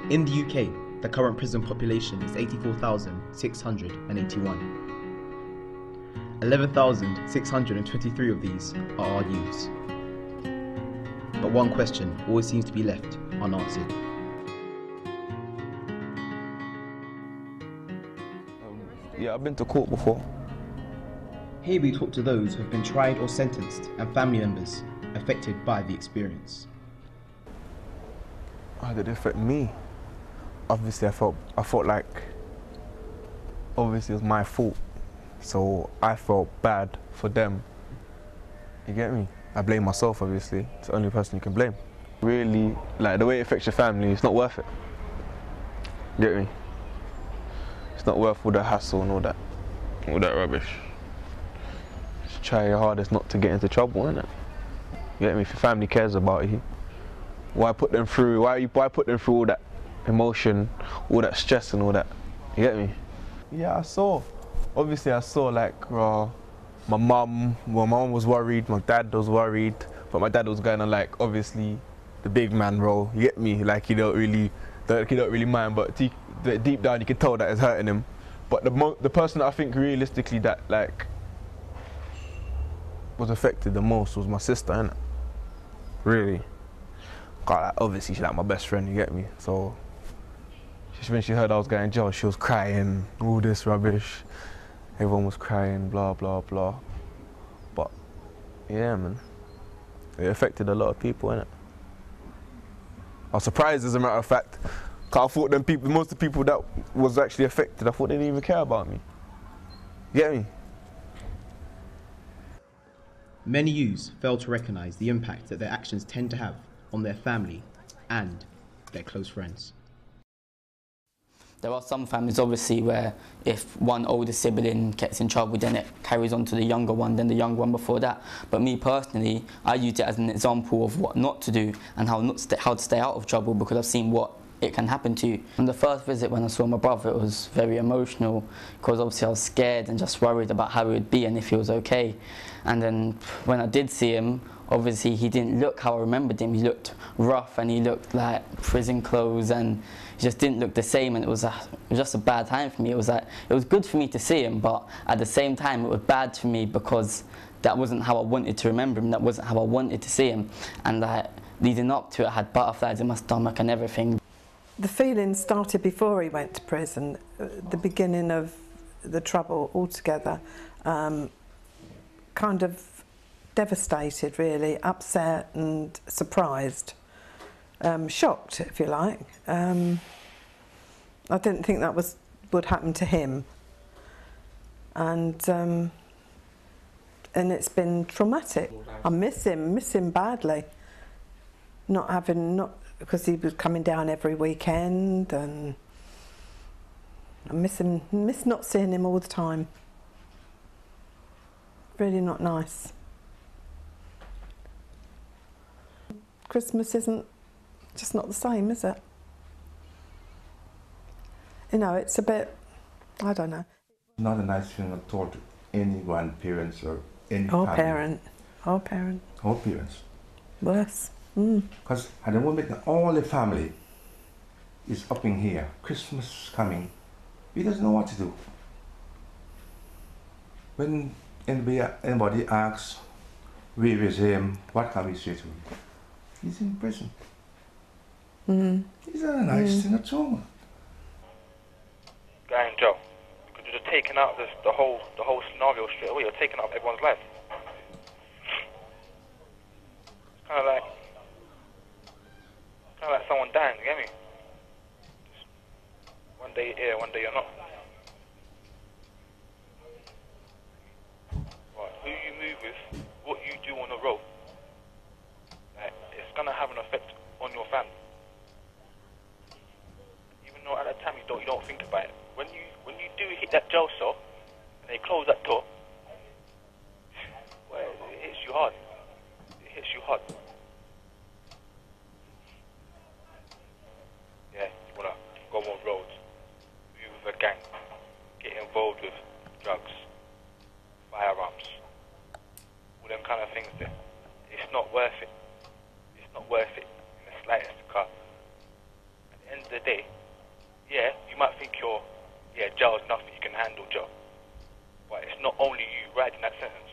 In the UK, the current prison population is 84,681. 11,623 of these are our youths. But one question always seems to be left unanswered. Yeah, I've been to court before. Here we talk to those who have been tried or sentenced and family members affected by the experience. How did it affect me? Obviously, I felt like obviously it was my fault. So I felt bad for them. You get me? I blame myself, obviously. It's the only person you can blame. Really, like the way it affects your family, it's not worth it. You get me? It's not worth all the hassle and all that rubbish. Just try your hardest not to get into trouble, innit? You get me? If your family cares about you, why put them through all that emotion, all that stress and all that? You get me? Yeah, I saw like my mum was worried, my dad was worried, but my dad was going on like obviously the big man role. You get me? Like he don't really mind, but deep down you can tell that it's hurting him. But the person that I think realistically that like was affected the most was my sister, innit? Really. God, like, obviously she's like my best friend, you get me? So when she heard I was going to jail, she was crying, all this rubbish. Everyone was crying, blah, blah, blah. But, yeah, man. It affected a lot of people, innit? I was surprised, as a matter of fact, because I thought most of the people that was actually affected, I thought they didn't even care about me. You get me? Many youths fail to recognise the impact that their actions tend to have on their family and their close friends. There are some families, obviously, where if one older sibling gets in trouble, then it carries on to the younger one, then the younger one before that. But me personally, I use it as an example of what not to do and how to stay out of trouble, because I've seen what it can happen to you. On the first visit when I saw my brother, it was very emotional, because obviously I was scared and just worried about how he would be and if he was okay. And then when I did see him, obviously he didn't look how I remembered him. He looked rough and he looked like prison clothes, and he just didn't look the same, and it was just a bad time for me. It was good for me to see him, but at the same time it was bad for me because that wasn't how I wanted to remember him, that wasn't how I wanted to see him. And leading up to it, I had butterflies in my stomach and everything. The feeling started before he went to prison, the beginning of the trouble altogether. Kind of devastated, really, upset and surprised, shocked, if you like. I didn't think that would happen to him, and it's been traumatic. I miss him badly. Because he was coming down every weekend, and I miss not seeing him all the time. Really not nice. Christmas isn't just not the same, is it? You know, it's a bit, I don't know. Not a nice feeling at all to any grandparents or any Or family. parent. Or parent. Or parents. Worse. Because at the moment all the family is up in here, Christmas coming, he doesn't know what to do. When anybody asks, where is him, what can we say to him? He's in prison. He's not a nice thing at all. Guy in jail, because you're just taking out the whole scenario straight away. You're taking out everyone's life. It's kind of like someone dying. You get me? One day you're here, one day you're not. Right, who you move with, what you do on the road, it's gonna have an effect on your family. Even though at that time you don't think about it. When you do hit that jail cell and they close that door, well, it hits you hard. It hits you hard. Yeah, you wanna go on roads, be with a gang, get involved with drugs, firearms, all them kind of things there. It's not worth it. It's not worth it in the slightest, because at the end of the day, yeah, you might think jail's nothing, you can handle jail. But it's not only you writing that sentence.